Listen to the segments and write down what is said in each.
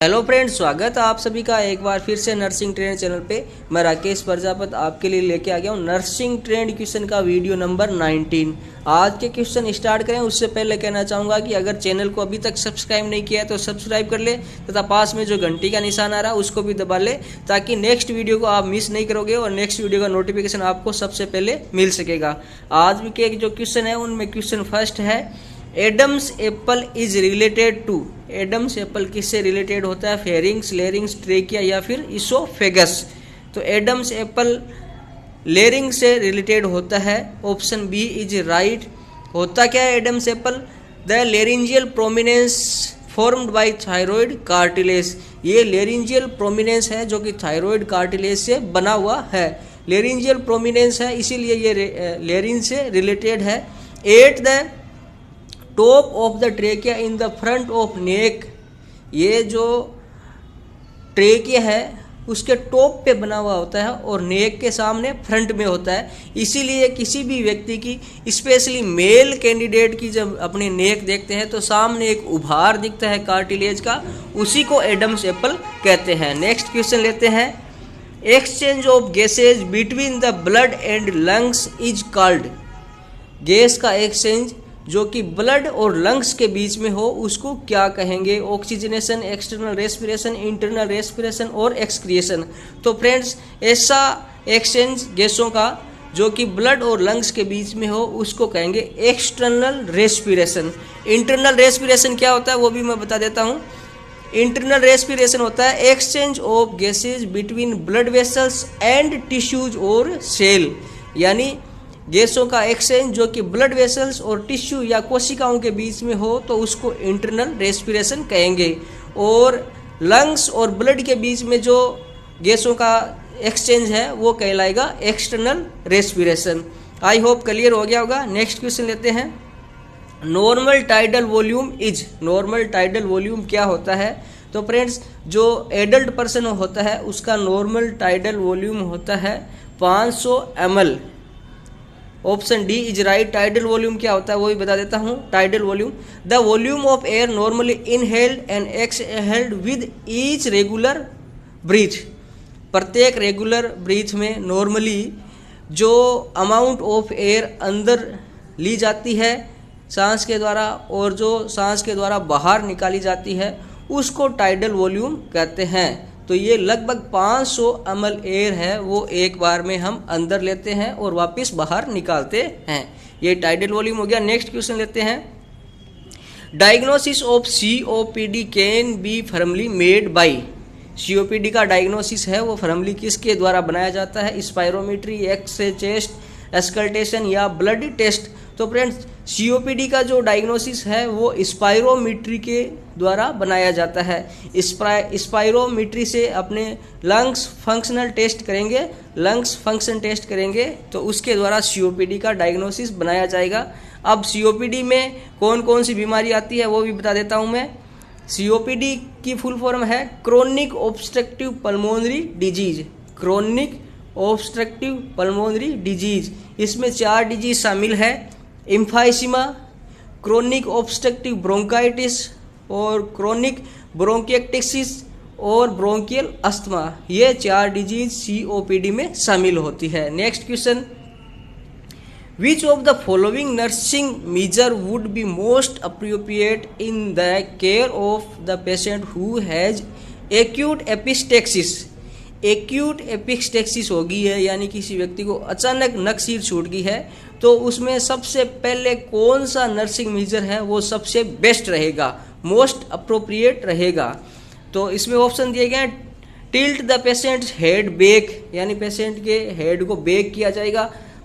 Hello friends, स्वागत है आप सभी का एक बार फिर से नर्सिंग ट्रेंड चैनल पे। मैं राकेश प्रजापत आपके लिए लेके आ गया हूँ नर्सिंग ट्रेंड क्वेश्चन का वीडियो नंबर 19। आज के क्वेश्चन स्टार्ट करें उससे पहले कहना चाहूँगा कि अगर चैनल को अभी तक सब्सक्राइब नहीं किया है तो सब्सक्राइब कर ले तथा पास में जो घंटी का निशान आ रहा है उसको भी दबा ले, ताकि नेक्स्ट वीडियो को आप मिस नहीं करोगे और नेक्स्ट वीडियो का नोटिफिकेशन आपको सबसे पहले मिल सकेगा। आज के जो क्वेश्चन है उनमें क्वेश्चन फर्स्ट है, Adam's apple is related to. Adam's apple किससे रिलेटेड होता है? फेरिंग्स, लेरिंग्स, ट्रेकिया या फिर इसोफेगस। तो एडम्स एप्पल लेरिंग से रिलेटेड होता है। Option B is right. होता क्या है Adam's apple? The laryngeal prominence formed by thyroid cartilage. ये लेरिंजियल प्रोमिनेंस है जो कि थायराइड कार्टिलेज से बना हुआ है। लेरिंजियल प्रोमिनेंस है इसीलिए ये लेरिंज से रिलेटेड है। At the top of the trachea in the front of neck. ये जो ट्रेकिया है उसके टॉप पे बना हुआ होता है और नेक के सामने फ्रंट में होता है। इसीलिए किसी भी व्यक्ति की, स्पेशली मेल कैंडिडेट की, जब अपने नेक देखते हैं तो सामने एक उभार दिखता है कार्टिलेज का, उसी को एडम्स एप्पल कहते हैं। नेक्स्ट क्वेश्चन लेते हैं, exchange of gases between the blood and lungs is called. Gas का एक्सचेंज जो कि ब्लड और लंग्स के बीच में हो उसको क्या कहेंगे? Oxygenation, external respiration, internal respiration और एक्सक्रिएशन। तो फ्रेंड्स, ऐसा एक्सचेंज गैसों का जो कि ब्लड और लंग्स के बीच में हो उसको कहेंगे एक्सटर्नल रेस्पिरेशन। इंटरनल रेस्पिरेशन क्या होता है वो भी मैं बता देता हूँ। इंटरनल रेस्पिरेशन होता है exchange of gases between blood vessels and tissues और सेल। यानी गैसों का एक्सचेंज जो कि ब्लड वेसल्स और टिश्यू या कोशिकाओं के बीच में हो तो उसको इंटरनल रेस्पिरेशन कहेंगे। और लंग्स और ब्लड के बीच में जो गैसों का एक्सचेंज है वो कहलाएगा external respiration. I hope clear हो गया होगा। नेक्स्ट क्वेश्चन लेते हैं, normal tidal volume is. Normal tidal volume क्या होता है? तो फ्रेंड्स, जो एडल्ट पर्सन होता है उसका नॉर्मल टाइडल वॉल्यूम होता है 500 ml। Option D is right. Tidal volume क्या होता है वो भी बता देता हूँ। Tidal volume, the volume of air normally inhaled and exhaled with each regular breath. प्रत्येक रेगुलर ब्रीथ में नॉर्मली जो अमाउंट ऑफ एयर अंदर ली जाती है सांस के द्वारा और जो सांस के द्वारा बाहर निकाली जाती है उसको टाइडल वॉल्यूम कहते हैं। तो ये लगभग 500 ml एयर है वो एक बार में हम अंदर लेते हैं और वापस बाहर निकालते हैं। ये टाइडल वॉल्यूम हो गया। नेक्स्ट क्वेश्चन लेते हैं, diagnosis of COPD can be firmly made by. COPD का डायग्नोसिस है वो फर्मली किसके द्वारा बनाया जाता है? स्पायरोमीट्री, एक्सरे चेस्ट, एस्कल्टेशन या ब्लड टेस्ट। तो फ्रेंड्स, COPD का जो डायग्नोसिस है वो स्पायरोमीट्री के द्वारा बनाया जाता है। स्पायरोमीट्री से अपने लंग्स फंक्शनल टेस्ट करेंगे, लंग्स फंक्शन टेस्ट करेंगे तो उसके द्वारा COPD का डायग्नोसिस बनाया जाएगा। अब COPD में कौन कौन सी बीमारी आती है वो भी बता देता हूँ मैं। COPD की फुल फॉर्म है chronic obstructive pulmonary disease. Chronic obstructive pulmonary disease, इसमें 4 डिजीज शामिल है, एम्फाइसीमा, क्रोनिक ऑब्स्ट्रक्टिव ब्रोंकाइटिस और क्रोनिक ब्रोंकिएक्टिसिस और ब्रोंकियल अस्थमा। ये 4 डिजीज COPD में शामिल होती है। Next question, which of the following nursing measure would be most appropriate in the care of the patient who has acute epistaxis. Acute epistaxis हो गई है यानी किसी व्यक्ति को अचानक नक्सीर छूट गई है तो उसमें सबसे पहले कौन सा नर्सिंग मेजर है वो सबसे बेस्ट रहेगा, मोस्ट अप्रोप्रिएट रहेगा? तो इसमें ऑप्शन दिए गए हैं, tilt the patient head back, यानी पेशेंट के हेड को बैक किया जाएगा।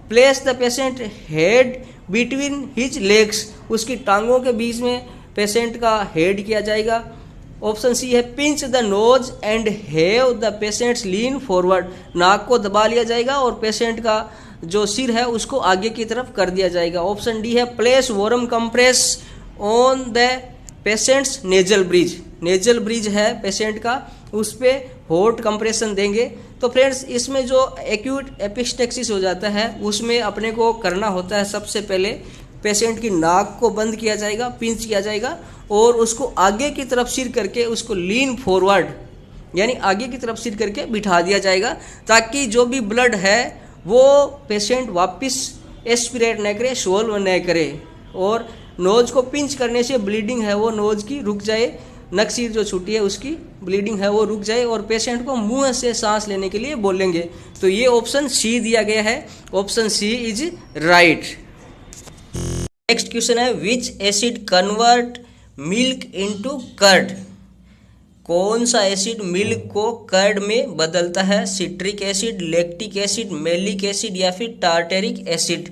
Place the patient head between his legs, उसकी टांगों के बीच में पेशेंट का हेड किया जाएगा। ऑप्शन सी है, pinch the nose and have the patients lean forward, नाक को दबा लिया जाएगा और पेशेंट का जो सिर है उसको आगे की तरफ कर दिया जाएगा। ऑप्शन डी है, place warm compress on the patients nasal bridge. Nasal bridge है पेशेंट का, उस पर हॉट कंप्रेशन देंगे। तो फ्रेंड्स, इसमें जो एक्यूट एपिस्टेक्सिस हो जाता है उसमें अपने को करना होता है सबसे पहले पेशेंट की नाक को बंद किया जाएगा, पिंच किया जाएगा और उसको आगे की तरफ सिर करके उसको लीन फॉरवर्ड यानी आगे की तरफ सिर करके बिठा दिया जाएगा, ताकि जो भी ब्लड है वो पेशेंट वापस एस्पिरेट न करे, स्वॉल्व न करे और नोज को पिंच करने से ब्लीडिंग है वो नोज की रुक जाए, नक्सीर जो छुट्टी है उसकी ब्लीडिंग है वो रुक जाए और पेशेंट को मुंह से सांस लेने के लिए बोलेंगे। तो ये ऑप्शन सी दिया गया है, option C is right. Next question है which acid convert milk into curd. कौन सा एसिड मिल्क को कर्ड में बदलता है? Citric acid, lactic acid, malic acid या फिर टार्टेरिक एसिड।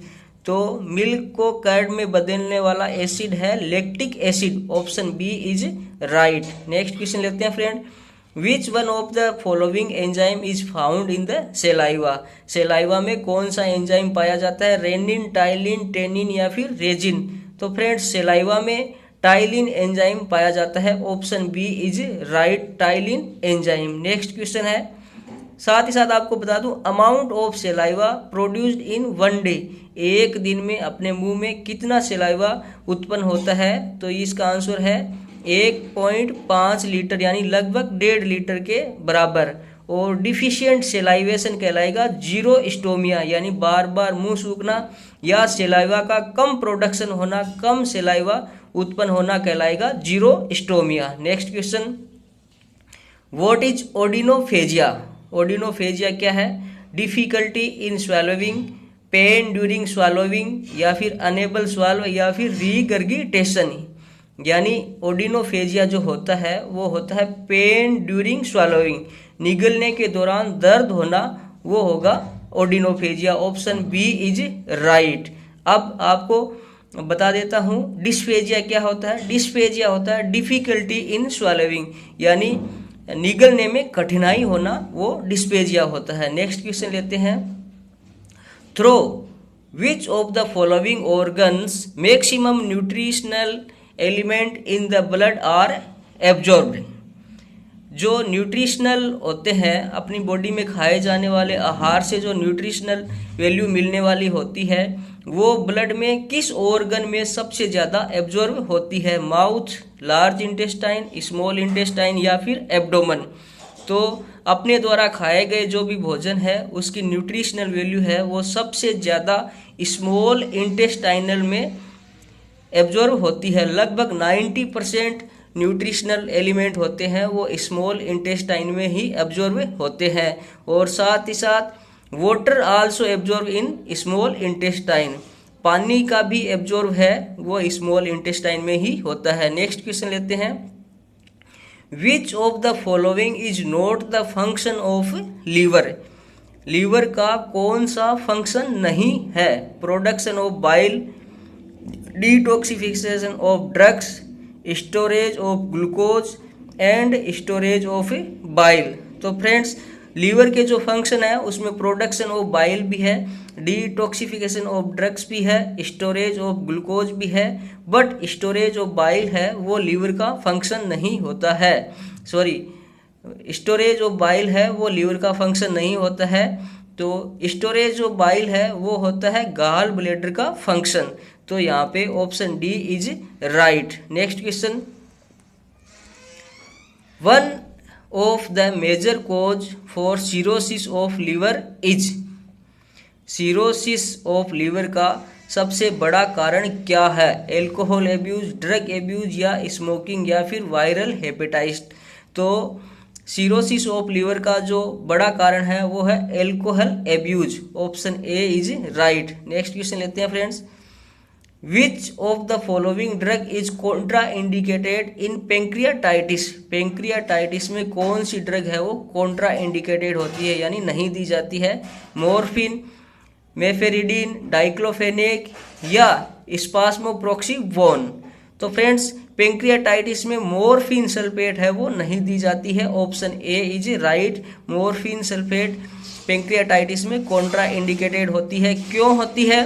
तो मिल्क को कर्ड में बदलने वाला एसिड है lactic acid, option B is right. Next question लेते हैं friend, which one of the following enzyme is found in the saliva. Saliva में कौन सा एंजाइम पाया जाता है? रेनिन, टाइलिन, टेनिन या फिर रेजिन। तो फ्रेंड्स सेलाइवा में टाइलिन एंजाइम पाया जाता है, option B is right, ptyalin enzyme. Next question है, साथ ही साथ आपको बता दूं amount of saliva produced in one day. एक दिन में अपने मुंह में कितना सेलाइवा उत्पन्न होता है? तो इसका आंसर है 1.5 लीटर यानी लगभग 1.5 लीटर के बराबर। और डिफिशिएंट सेलाइवेशन कहलाएगा जीरो स्टोमिया यानी बार बार मुंह सूखना या सेलाइवा का कम प्रोडक्शन होना, कम सेलाइवा उत्पन्न होना कहलाएगा xerostomia. Next question, what is odynophagia. Odynophagia क्या है? Difficulty in swallowing, pain during swallowing या फिर अनेबल स्वैलो या फिर रीगर्गिटेशन। यानी ओडिनोफेजिया जो होता है वो होता है पेन ड्यूरिंग स्वैलोइंग, निगलने के दौरान दर्द होना, वो होगा ओडिनोफेजिया, ऑप्शन बी इज राइट। अब आपको बता देता हूँ डिस्फेजिया क्या होता है। डिस्फेजिया होता है डिफिकल्टी इन स्वैलोइंग यानी निगलने में कठिनाई होना, वो डिस्फेजिया होता है। नेक्स्ट क्वेश्चन लेते हैं, through which of the following organs maximum nutritional element in the blood are absorbed. जो न्यूट्रिशनल होते हैं अपनी बॉडी में खाए जाने वाले आहार से जो न्यूट्रिशनल वैल्यू मिलने वाली होती है वो ब्लड में किस ऑर्गन में सबसे ज़्यादा एब्जॉर्ब होती है? Mouth, large intestine, small intestine या फिर एब्डोमन। तो अपने द्वारा खाए गए जो भी भोजन है उसकी न्यूट्रिशनल वैल्यू है वो सबसे ज़्यादा स्मॉल इंटेस्टाइनल में एब्जॉर्ब होती है। लगभग 90% न्यूट्रिशनल एलिमेंट होते हैं वो स्मॉल इंटेस्टाइन में ही एब्जॉर्ब होते हैं। और साथ ही साथ water also absorb in small intestine, पानी का भी एब्जॉर्ब है वो स्मॉल इंटेस्टाइन में ही होता है। नेक्स्ट क्वेश्चन लेते हैं, which of the following is not the function of liver. Liver का कौन सा फंक्शन नहीं है? Production of bile, detoxification of drugs, storage of glucose and storage of bile. तो फ्रेंड्स लीवर के जो फंक्शन है उसमें प्रोडक्शन ऑफ बाइल भी है, डिटॉक्सिफिकेशन ऑफ ड्रग्स भी है, स्टोरेज ऑफ ग्लूकोज भी है, बट स्टोरेज ऑफ बाइल है वो लीवर का फंक्शन नहीं होता है। सॉरी, स्टोरेज ऑफ बाइल है वो लीवर का फंक्शन नहीं होता है। तो स्टोरेज ऑफ बाइल है वो होता है गॉल ब्लैडर का फंक्शन। तो यहाँ पे option D is right. Next question, one of the major cause for cirrhosis of liver is. Cirrhosis of liver का सबसे बड़ा कारण क्या है? एल्कोहल एब्यूज, ड्रग एब्यूज या स्मोकिंग या फिर वायरल हेपेटाइटिस। तो सिरोसिस ऑफ लीवर का जो बड़ा कारण है वो है alcohol abuse, option A is right. Next question लेते हैं friends, which of the following drug is contraindicated in pancreatitis. Pancreatitis में कौन सी ड्रग है वो कॉन्ट्रा इंडिकेटेड होती है यानी नहीं दी जाती है? मॉर्फिन, मेफेरिडीन, डाइक्लोफेनेक या स्पास्मोप्रोक्सीबोन। तो फ्रेंड्स पेंक्रियाटाइटिस में मॉर्फिन सल्फेट है वो नहीं दी जाती है, option A is right. Morphine sulphate pancreatitis में कॉन्ट्रा इंडिकेटेड होती है। क्यों होती है?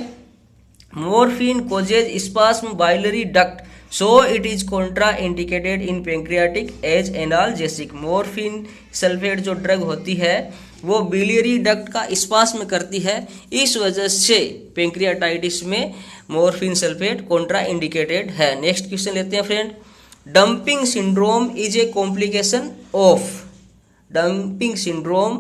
Morphine causes spasm biliary duct, so it is contraindicated in pancreatic as analgesic। Morphine sulphate जो ड्रग होती है वो बिलियरी डक्ट का स्पास्म करती है। इस वजह से पेंक्रियाटाइटिस में मॉर्फिन सल्फेट कॉन्ट्रा इंडिकेटेड है। नेक्स्ट क्वेश्चन लेते हैं friend. Dumping syndrome is a complication of. Dumping syndrome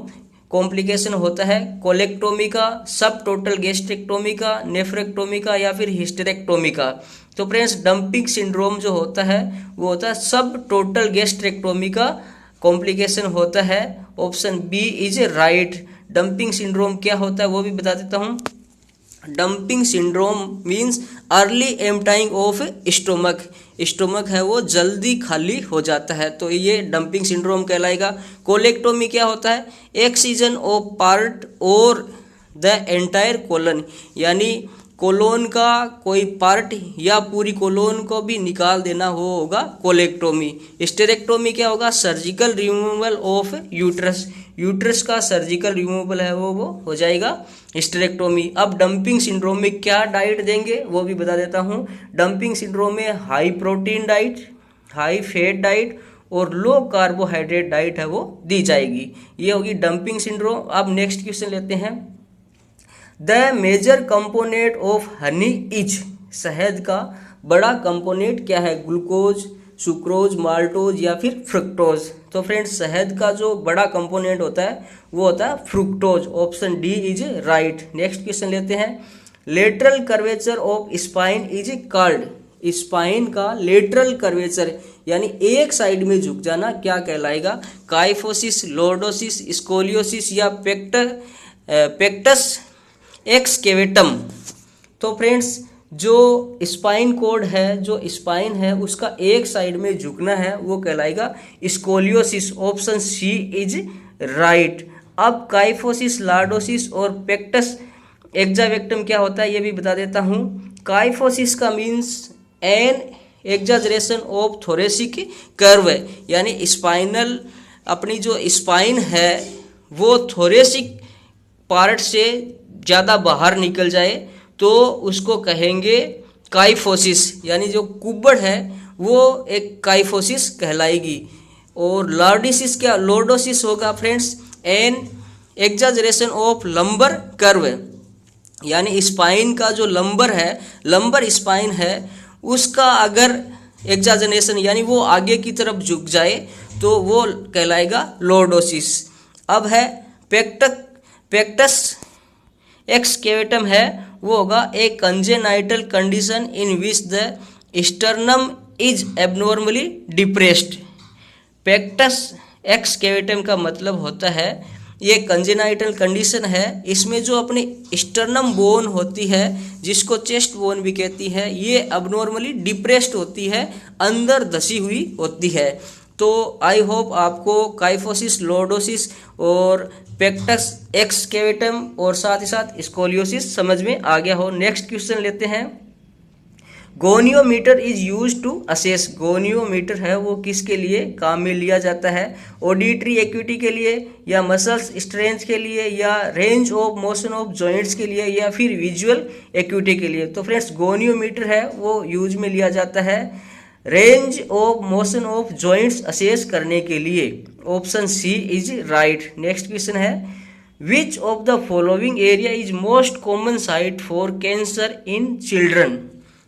complication होता है कोलेक्टोमी का, सब टोटल गैस्ट्रेक्टोमी का, नेफ्रेक्टोमी का या फिर हिस्टेरेक्टोमी का। तो फ्रेंड्स डंपिंग सिंड्रोम जो होता है वो होता है सब टोटल गैस्ट्रेक्टोमी का कॉम्प्लिकेशन होता है। Option B is right. Dumping syndrome क्या होता है वो भी बता देता हूँ। Dumping syndrome means early emptying of stomach. Stomach है वो जल्दी खाली हो जाता है, तो ये डंपिंग सिंड्रोम कहलाएगा। कोलेक्टोमी क्या होता है? एक्सीजन ऑफ पार्ट और द एंटायर कोलन, यानी कोलोन का कोई पार्ट या पूरी कोलोन को भी निकाल देना हो होगा कोलेक्टोमी। हिस्टेरेक्टोमी क्या होगा? Surgical removal of uterus. Uterus का सर्जिकल रिमूवल है वो हो जाएगा हिस्टेरेक्टोमी। अब डंपिंग सिंड्रोम में क्या डाइट देंगे वो भी बता देता हूँ। डंपिंग सिंड्रोम में high protein diet, high fat diet और लो कार्बोहाइड्रेट डाइट है वो दी जाएगी। ये होगी डंपिंग सिंड्रोम। अब नेक्स्ट क्वेश्चन लेते हैं। The major component of honey is. शहद का बड़ा कंपोनेंट क्या है? ग्लूकोज, सुक्रोज, माल्टोज या फिर फ्रुक्टोज। तो फ्रेंड्स शहद का जो बड़ा कंपोनेंट होता है वो होता है fructose. Option D is right. Next question लेते हैं। Lateral curvature of spine is called. Spine का लेटरल कर्वेचर यानी एक साइड में झुक जाना क्या कहलाएगा? काइफोसिस, लॉर्डोसिस, स्कोलियोसिस या पेक्टस एक्सकेवेटम। तो फ्रेंड्स जो स्पाइन कोड है, जो स्पाइन है उसका एक साइड में झुकना है वो कहलाएगा scoliosis. Option C is right. अब काइफोसिस, लॉर्डोसिस और पेक्टस एक्जावेक्टम क्या होता है ये भी बता देता हूँ। काइफोसिस का means an exaggeration of thoracic curve, यानी स्पाइनल अपनी जो स्पाइन है वो थोरेसिक पार्ट से ज़्यादा बाहर निकल जाए तो उसको कहेंगे काइफोसिस, यानी जो कुब्बड़ है वो एक काइफोसिस कहलाएगी। और लॉर्डोसिस क्या? लॉर्डोसिस होगा friends an exaggeration of lumbar curve, यानी स्पाइन का जो लंबर है, लंबर स्पाइन है उसका अगर एग्जाजरेशन यानी वो आगे की तरफ झुक जाए तो वो कहलाएगा लॉर्डोसिस। अब है पेक्टस एक्सकेवेटम है वो होगा a congenital condition in which the sternum is abnormally depressed. Pectus excavatum का मतलब होता है ये कंजेनाइटल कंडीशन है, इसमें जो अपनी स्टर्नम बोन होती है जिसको चेस्ट बोन भी कहती है ये अबनॉर्मली डिप्रेस्ड होती है, अंदर धसी हुई होती है। तो आई होप आपको काइफोसिस, लॉर्डोसिस और पेक्टस एक्सकेवेटम और साथ ही साथ स्कोलियोसिस समझ में आ गया हो। नेक्स्ट क्वेश्चन लेते हैं। Goniometer is use to assess. Goniometer है वो किसके लिए काम में लिया जाता है? ऑडिटरी एक्यूटी के लिए या मसल्स स्ट्रेंथ के लिए या range of motion of joints के लिए या फिर विजुअल एक्यूटी के लिए? तो फ्रेंड्स गोनियोमीटर है वो यूज में लिया जाता है range of motion of joints assess करने के लिए। Option C is right. Next question है। Which of the following area is most common site for cancer in children.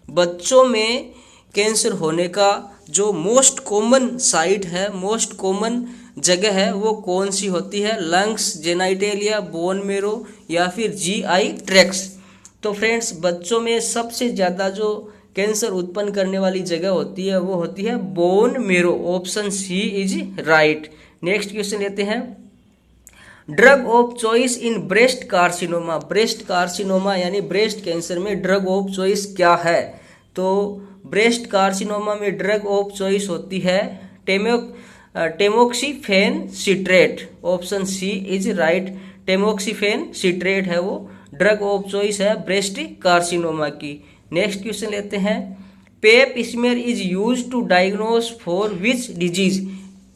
बच्चों में कैंसर होने का जो मोस्ट कॉमन साइट है, मोस्ट कॉमन जगह है वो कौन सी होती है? लंग्स, जेनाइटेलिया, बोन मेरो या फिर जीआई ट्रैक्ट्स। तो फ्रेंड्स बच्चों में सबसे ज़्यादा जो कैंसर उत्पन्न करने वाली जगह होती है वो होती है bone marrow. Option C is right. Next question लेते हैं। Drug of choice in breast carcinoma. Breast carcinoma यानी ब्रेस्ट कैंसर में ड्रग ऑफ चॉइस क्या है? तो ब्रेस्ट कार्सिनोमा में ड्रग ऑफ चॉइस होती है tamoxifen citrate. Option C is right. Tamoxifen citrate है वो ड्रग ऑफ चॉइस है ब्रेस्ट कार्सिनोमा की। नेक्स्ट क्वेश्चन लेते हैं। Pap smear is use to diagnose for which disease.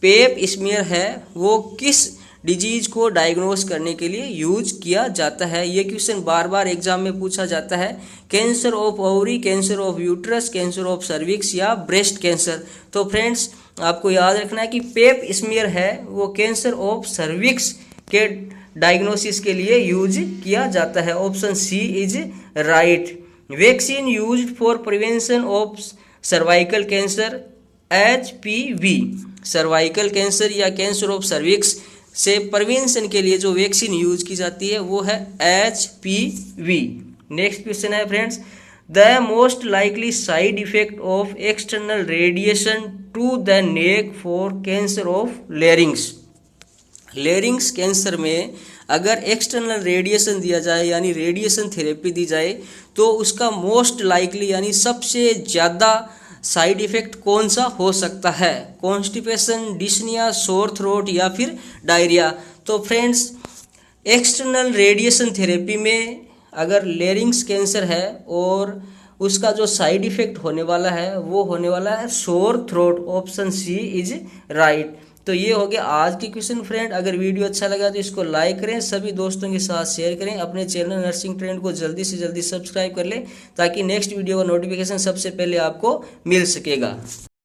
Pap smear है वो किस डिजीज को डायग्नोज करने के लिए यूज किया जाता है? ये क्वेश्चन बार बार एग्जाम में पूछा जाता है। Cancer of ovary, cancer of uterus, cancer of cervix या ब्रेस्ट कैंसर। तो फ्रेंड्स आपको याद रखना है कि पेप स्मीयर है वो कैंसर ऑफ सर्विक्स के डायग्नोसिस के लिए यूज किया जाता है। Option C is right. Vaccine used for prevention of cervical cancer, HPV। Cervical cancer या कैंसर ऑफ सर्विक्स से प्रिवेंशन के लिए जो वैक्सीन यूज की जाती है वो है HPV। नेक्स्ट क्वेश्चन है friends, the most likely side effect of external radiation to the neck for cancer of larynx. Larynx cancer में अगर एक्सटर्नल रेडिएशन दिया जाए यानी रेडिएशन थेरेपी दी जाए तो उसका मोस्ट लाइकली यानी सबसे ज़्यादा साइड इफेक्ट कौन सा हो सकता है? कॉन्स्टिपेशन, डिस्निया, सोर थ्रोट या फिर डायरिया। तो फ्रेंड्स, एक्सटर्नल रेडिएशन थेरेपी में अगर लेरिंग्स कैंसर है और उसका जो साइड इफेक्ट होने वाला है वो होने वाला है sore throat. Option C is right. तो ये हो गया आज की क्वेश्चन फ्रेंड। अगर वीडियो अच्छा लगा तो इसको लाइक करें, सभी दोस्तों के साथ शेयर करें, अपने चैनल नर्सिंग ट्रेंड को जल्दी से जल्दी सब्सक्राइब कर लें ताकि नेक्स्ट वीडियो का नोटिफिकेशन सबसे पहले आपको मिल सकेगा।